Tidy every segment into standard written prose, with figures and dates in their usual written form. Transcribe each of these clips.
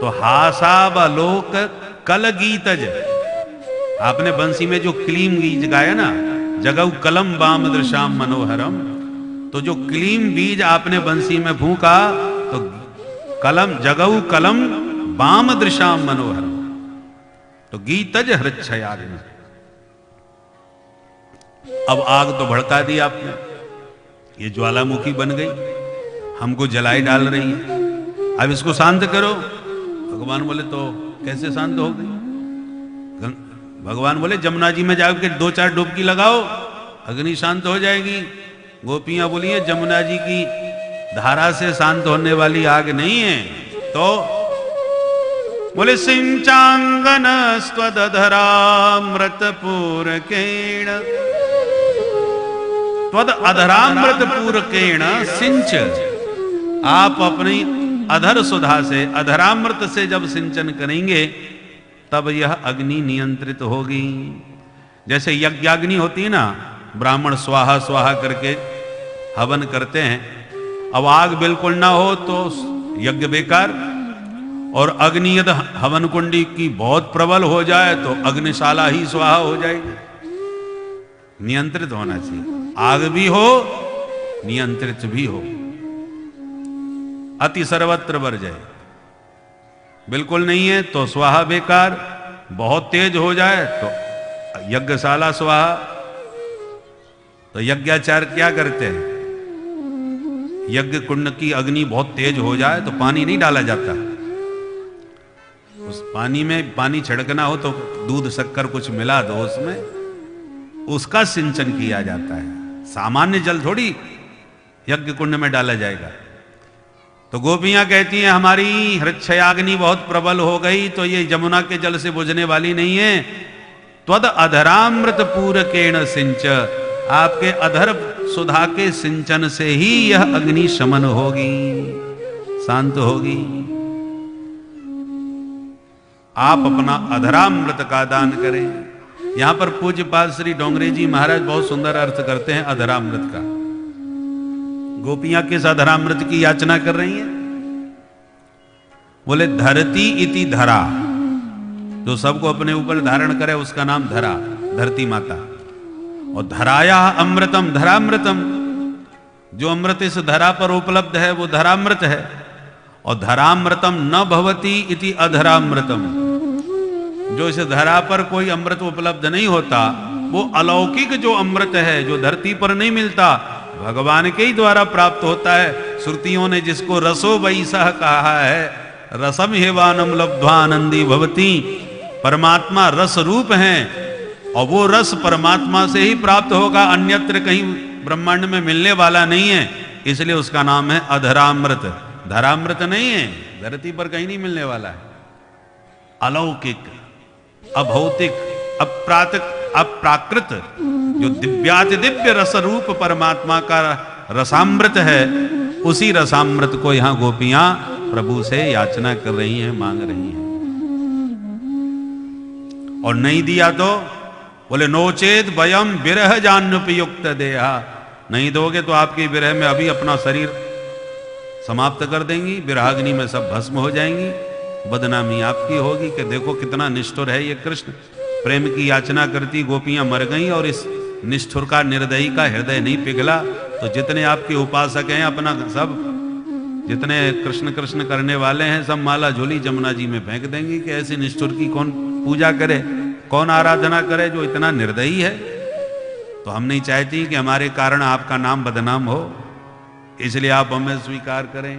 तो हासावलोक कल गीतज, आपने बंसी में जो क्लीम बीज गाया ना, जगऊ कलम बाम दृशाम मनोहरम, तो जो क्लीम बीज आपने बंसी में फूंका तो कलम जगऊ कलम बाम दृशाम मनोहरम, तो गीतज हृच्छयाग्नि। अब आग तो भड़का दी आपने, ये ज्वालामुखी बन गई, हमको जलाई डाल रही है, अब इसको शांत करो। भगवान बोले तो कैसे शांत हो गई? भगवान बोले जमुना जी में जाकर 2-4 डुबकी लगाओ, अग्नि शांत हो जाएगी। गोपियां बोली है जमुना जी की धारा से शांत होने वाली आग नहीं है। तो बोले सिंचांगन स्वदधरामृत पूरकेण, त्वद अधरामृत पूरकेण सिंच, आप अपनी अधर सुधा से, अधरामृत से जब सिंचन करेंगे तब यह अग्नि नियंत्रित होगी। जैसे यज्ञाग्नि होती है ना, ब्राह्मण स्वाहा स्वाहा करके हवन करते हैं, अब आग बिल्कुल ना हो तो यज्ञ बेकार, और अग्नि यदि हवन कुंडी की बहुत प्रबल हो जाए तो अग्निशाला ही स्वाहा हो जाएगी। नियंत्रित होना चाहिए, आग भी हो नियंत्रित भी हो। अति सर्वत्र वर्जय, बिल्कुल नहीं है तो स्वाहा बेकार, बहुत तेज हो जाए तो यज्ञशाला स्वाहा। तो यज्ञाचार्य क्या करते हैं, यज्ञ कुंड की अग्नि बहुत तेज हो जाए तो पानी नहीं डाला जाता, उस पानी में पानी छिड़कना हो तो दूध शक्कर कुछ मिला दो उसमें, उसका सिंचन किया जाता है। सामान्य जल थोड़ी यज्ञ कुंड में डाला जाएगा। तो गोपियां कहती हैं हमारी हृच्छयाग्नि बहुत प्रबल हो गई तो ये जमुना के जल से बुझने वाली नहीं है। त्वद अधरामृत पूरकेण सिंच, आपके अधर सुधा के सिंचन से ही यह अग्नि शमन होगी, शांत होगी। आप अपना अधरामृत का दान करें। यहां पर पूज्यपाद श्री डोंगरे जी महाराज बहुत सुंदर अर्थ करते हैं अधरामृत का। गोपियां किस अधरामृत की याचना कर रही हैं? बोले धरती इति धरा, जो सबको अपने ऊपर धारण करे उसका नाम धरा, धरती माता। और धराया अमृतम, धरामृतम, जो अमृत इस धरा पर उपलब्ध है वो धरामृत है। और धरामृतम न भवति इति अधरामृतम, जो इस धरा पर कोई अमृत उपलब्ध नहीं होता वो अलौकिक जो अमृत है, जो धरती पर नहीं मिलता, भगवान के ही द्वारा प्राप्त होता है। श्रुतियों ने जिसको रसो वैसा कहा है, रसम हेवानम लब्ध्वानंदी भवती, परमात्मा रस रूप हैं और वो रस परमात्मा से ही प्राप्त होगा, अन्यत्र कहीं ब्रह्मांड में मिलने वाला नहीं है, इसलिए उसका नाम है अधरामृत। धरामृत नहीं है, धरती पर कहीं नहीं मिलने वाला है। अलौकिक, अभौतिक, अप्राकृत, जो दिव्याति दिव्य रस रूप परमात्मा का रसामृत है, उसी रसामृत को यहां गोपियां प्रभु से याचना कर रही हैं, मांग रही हैं। और नहीं दिया तो बोले नोचेत वयम विरह जान्युपयुक्त देहा, नहीं दोगे तो आपकी विरह में अभी अपना शरीर समाप्त कर देंगी, विरहाग्नि में सब भस्म हो जाएंगी, बदनामी आपकी होगी कि देखो कितना निष्ठुर है ये कृष्ण। प्रेम की याचना करती गोपियां मर गईं और इस निष्ठुर का, निर्दयी का हृदय नहीं पिघला। तो जितने आपके उपासक हैं अपना सब, जितने कृष्ण कृष्ण करने वाले हैं सब माला झोली जमुना जी में फेंक देंगी कि ऐसे निष्ठुर की कौन पूजा करे, कौन आराधना करे जो इतना निर्दयी है। तो हम नहीं चाहती कि हमारे कारण आपका नाम बदनाम हो, इसलिए आप हमें स्वीकार करें।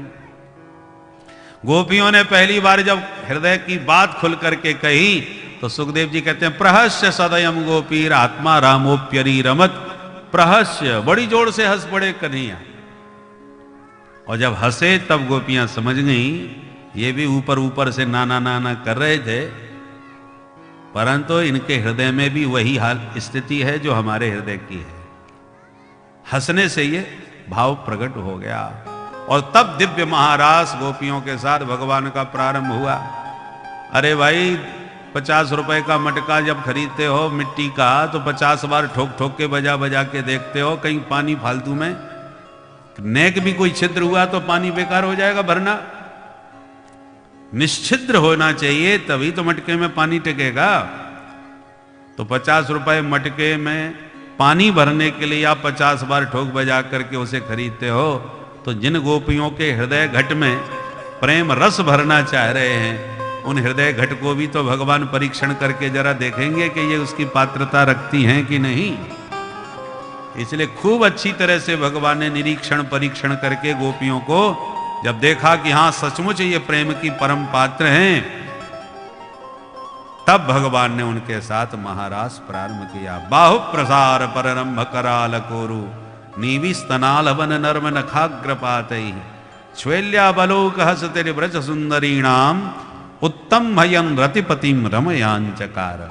गोपियों ने पहली बार जब हृदय की बात खुल करके कही तो सुखदेव जी कहते हैं प्रहस्य सदयम गोपीर आत्मा रामोप्यरी रमत। प्रहस्य, बड़ी जोर से हंस पड़े कन्हैया। और जब हंसे तब गोपियां समझ गईं ये भी ऊपर ऊपर से नाना नाना कर रहे थे, परंतु इनके हृदय में भी वही हाल स्थिति है जो हमारे हृदय की है। हंसने से ये भाव प्रकट हो गया और तब दिव्य महारास गोपियों के साथ भगवान का प्रारंभ हुआ। अरे भाई 50 रुपए का मटका जब खरीदते हो मिट्टी का तो 50 बार ठोक ठोक के बजा बजा के देखते हो कहीं पानी फालतू में नेक भी कोई छिद्र हुआ तो पानी बेकार हो जाएगा भरना। निश्छिद्र होना चाहिए, तभी तो मटके में पानी टिकेगा। तो 50 रुपए मटके में पानी भरने के लिए आप 50 बार ठोक बजा करके उसे खरीदते हो, तो जिन गोपियों के हृदय घट में प्रेम रस भरना चाह रहे हैं, उन हृदय घट को भी तो भगवान परीक्षण करके जरा देखेंगे कि ये उसकी पात्रता रखती हैं कि नहीं। इसलिए खूब अच्छी तरह से भगवान ने निरीक्षण परीक्षण करके गोपियों को जब देखा कि हां सचमुच ये प्रेम की परम पात्र हैं, तब भगवान ने उनके साथ महारास प्रारंभ किया। बाहु प्रसार पररंभ कराल कोरु नीविस्तनाल वन नर्म नखाग्रपातैः श्वेल्या बलोक हसतिर्व्रज सुंदरीणाम उत्तम भयं रतिपतिम रमयांचकार।